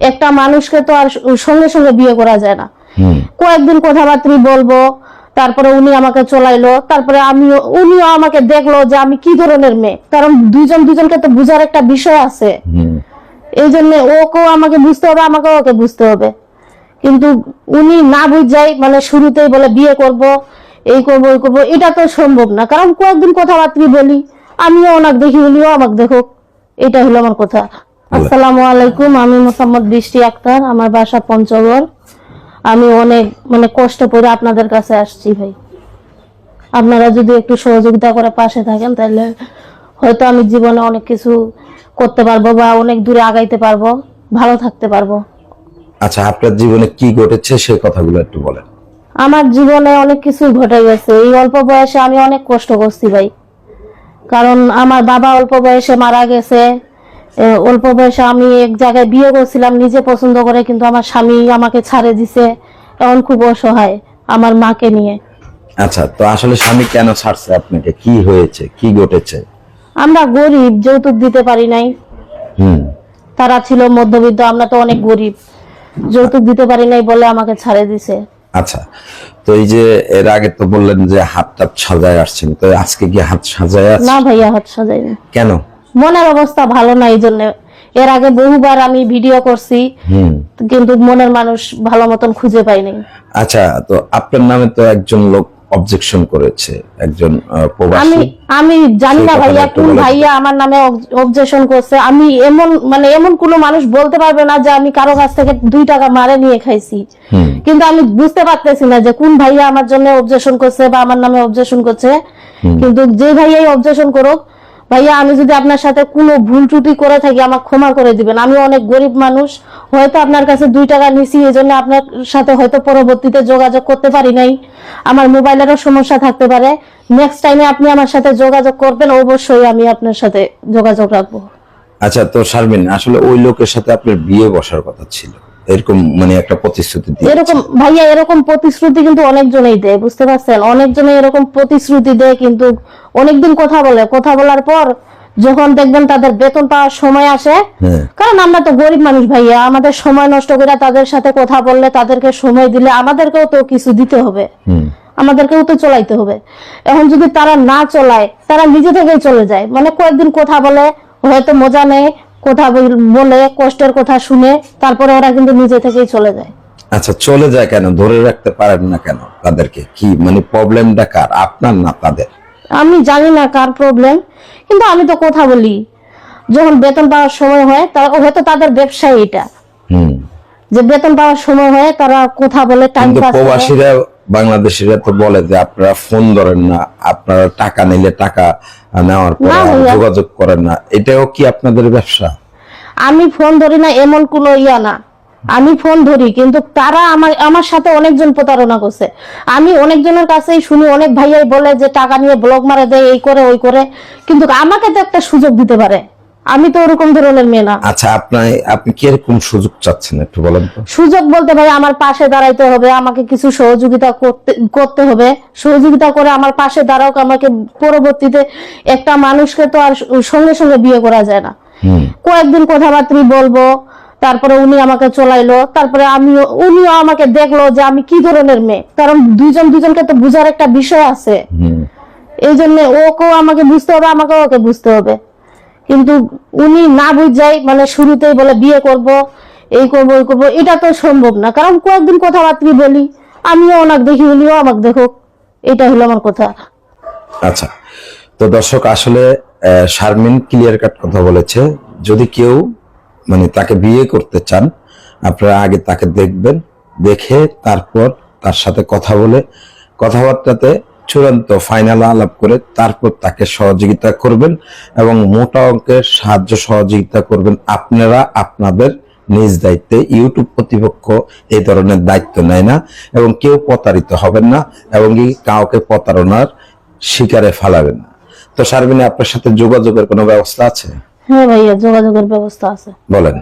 একটা মানুষকে তো আর সঙ্গে সঙ্গে বিয়ে করা যায় না। কয়েকদিন কথাবার্তা বলবো, তারপরে উনি আমাকে চলাইলো, তারপরে উনিও আমাকে দেখলো যে আমি কি ধরনের মেয়ে, কারণ দুজনকে তো বুঝার একটা বিষয় আছে। এই জন্য ওকেও আমাকে বুঝতে হবে, আমাকেও ওকে বুঝতে হবে। কিন্তু উনি না বুঝাই মানে শুরুতেই বলে বিয়ে করব, এই করবো ওই করবো, এটা তো সম্ভব না। কারণ কয়েকদিন কথাবার্তা বলি, আমিও ওনাকে দেখি, উনিও আমাকে দেখুক, এটা হলো আমার কথা। আসসালামু আলাইকুম, আমি মোসাম্মদ বৃষ্টি আক্তার, আমার বাসা পঞ্চগড়। আমি অনেক মানে কষ্ট করে আপনাদের কাছে আসছি ভাই। আপনারা যদি একটু সহযোগিতা করে পাশে থাকেন, তাহলে হয়তো আমি জীবনে অনেক কিছু করতে পারবো বা অনেক দূরে আগাইতে পারবো, ভালো থাকতে পারবো। আচ্ছা, আপনার জীবনে কি ঘটেছে সেই কথাগুলো একটু বলেন। আমার জীবনে অনেক কিছুই ঘটে গেছে। এই অল্প বয়সে আমি অনেক কষ্ট করছি ভাই, কারণ আমার বাবা অল্প বয়সে মারা গেছে। অল্প বয়সে আমি এক জায়গায় বিয়ে করছিলাম নিজে পছন্দ করে, কিন্তু আমার স্বামী আমাকে ছাড়ে দিছে। এখন খুব অসহায় আমার মাকে নিয়ে। আচ্ছা, তো আসলে স্বামী কেন ছাড়ছে আপনাকে, কি হয়েছে, কি ঘটেছে? আমরা গরিব, যৌতুক দিতে পারি নাই। তারা ছিল মধ্যবিত্ত, আমরা তো অনেক গরিব, যৌতুক দিতে পারি নাই বলে আমাকে ছাড়ে দিছে। আচ্ছা, তো এই যে এর আগে তো বললেন যে হাত টাত সাজায় আসছেন, তো আজকে কি হাত সাজায় আছে? না ভাইয়া, হাত সাজাইনি। কেন? মনের অবস্থা ভালো না, এই জন্য। এর আগে বহুবার আমি ভিডিও করছি, কিন্তু মনের মানুষ ভালো মতন খুঁজে পাইনি। আচ্ছা, তো আপনার নামে তো একজন লোক অবজেকশন করেছে, একজন প্রবাসী। আমি জানি না ভাইয়া কোন ভাইয়া আমার নামে অবজেকশন করছে। আমি এমন কোনো মানুষ বলতে পারবে না যে আমি কারো কাছ থেকে 2 টাকা মারে নিয়ে খাইছি। কিন্তু আমি বুঝতে পারতেছি না যে কোন ভাইয়া আমার জন্য অবজেকশন করছে বা আমার নামে অবজেকশন করছে। কিন্তু যে ভাইয়াই অবজেকশন করুক, ভাইয়া আমি যদি আপনার সাথে কোনো ভুল ত্রুটি করে থাকি আমাকে ক্ষমা করে দিবেন। আমি অনেক গরিব মানুষ, হয়তো আপনার কাছে 2 টাকা নিছি, এই জন্য আপনার সাথে হয়তো পরবর্তীতে যোগাযোগ করতে পারি নাই। আমার মোবাইলেরও সমস্যা থাকতে পারে। নেক্সট টাইমে আপনি আমার সাথে যোগাযোগ করবেন, অবশ্যই আমি আপনার সাথে যোগাযোগ রাখবো। আচ্ছা, তো শারমিন, আসলে ওই লোকের সাথে আপনার বিয়ে বসার কথা ছিল, এরকম মানে একটা প্রতিশ্রুতি দিয়ে। এরকম ভাইয়া, এরকম প্রতিশ্রুতি কিন্তু অনেকজনেই দেয়, বুঝতে পারছেন? অনেকজনে এরকম প্রতিশ্রুতি দেয়, কিন্তু অনেকদিন কথা বলে, কথা বলার পর যখন দেখবেন তাদের বেতন পাওয়ার সময় আসে, কারণ আমরা তো গরিব মানুষ ভাইয়া, আমাদের সময় নষ্ট করে তাদের সাথে কথা বললে, তাদেরকে সময় দিলে আমাদেরকেও তো কিছু দিতে হবে, আমাদেরকেও তো চলাইতে হবে। এখন যদি তারা না চলায়, তারা নিজে থেকেই চলে যায়। মানে কয়েকদিন কথা বলে, হয়তো মজা নেই, কথা বলে, কষ্টের কথা শুনে, তারপরে ওরা কিন্তু নিজে থেকেই চলে যায়। আচ্ছা, চলে যায় কেন? ধরে রাখতে পারেন না কেন তাদেরকে? কি মানে প্রবলেমটা কার, আপনার না তাদের? আমি জানি না কার প্রবলেম, কিন্তু আমি তো কথা বলি। যখন বেতন পাওয়ার সময় হয়, হয়তো তাদের ব্যবসায় এটা, যে বেতন পাওয়ার সময় হয় তারা কথা বলে, টাইম কিন্তু পাস করে। প্রবাসীরা, বাংলাদেশিরা তো বলে যে আপনারা ফোন ধরেন না, আপনারা টাকা নিলে টাকা নেওয়ার পর যোগাযোগ করেন না, এটাও কি আপনাদের ব্যবসা? আমি ফোন ধরি না এমন কোনো ইয়া না, আমি ফোন ধরি, কিন্তু তারা আমার সাথে অনেকজন প্রতারণা করছে। আমি অনেকজনের কাছেই শুনি, অনেক ভাইয়াই বলে যে টাকা নিয়ে ব্লগ মারে দেয়, এই করে ওই করে, কিন্তু আমাকে তো একটা সুযোগ দিতে পারে। আমি তো ওরকম ধরনের মেয়ে না। আচ্ছা, আপনি কিরকম সুযোগ চাচ্ছেন একটু বলেন তো? সুযোগ বলতে ভাই, আমার পাশে দাঁড়াইতে হবে, আমাকে কিছু সহযোগিতা করতে হবে। সহযোগিতা করে আমার পাশে দাঁড়াওক। আমাকে পরবর্তীতে একটা মানুষকে তো আর সঙ্গে সঙ্গে বিয়ে করা যায় না। কয়েকদিন কথাবার্তা বলবো, তারপরে উনি আমাকে চলাইলো, তারপরে উনিও আমাকে দেখলো যে আমি কি ধরনের মেয়ে, কারণ দুজনকে তো বুঝার একটা বিষয় আছে। এই জন্য ওকেও আমাকে বুঝতে হবে, আমাকেও ওকে বুঝতে হবে। কিন্তু উনি না বুঝাই মানে শুরুতেই বলে বিয়ে করব, এই করবো ওই করবো, এটা তো সম্ভব না। কারণ কয়েকদিন কথাবার্তা বলি, আমিও ওনাকে দেখি, উনিও আমাকে দেখুক, এটা হলো আমার কথা। আচ্ছা, তো দর্শক, আসলে শারমিন ক্লিয়ার কাট কথা বলেছে। যদি কেউ মানে তাকে বিয়ে করতে চান, আপনারা আগে তাকে দেখবেন, দেখে তারপর তার সাথে কথা বলে, কথাবার্তাতে চূড়ান্ত ফাইনাল আলাপ করে তারপর তাকে সহযোগিতা করবেন, এবং মোটা অঙ্কের সাহায্য সহযোগিতা করবেন আপনারা আপনাদের নিজ দায়িত্বে। ইউটিউব কর্তৃপক্ষ এই ধরনের দায়িত্ব নেয় না, এবং কেউ প্রতারিত হবেন না, এবং কাউকে প্রতারণার শিকারে ফেলাবেন না। তো শারমিন, আপনার সাথে যোগাযোগের কোনো ব্যবস্থা আছে? হ্যাঁ ভাইয়া, যোগাযোগের ব্যবস্থা আছে। বলেন।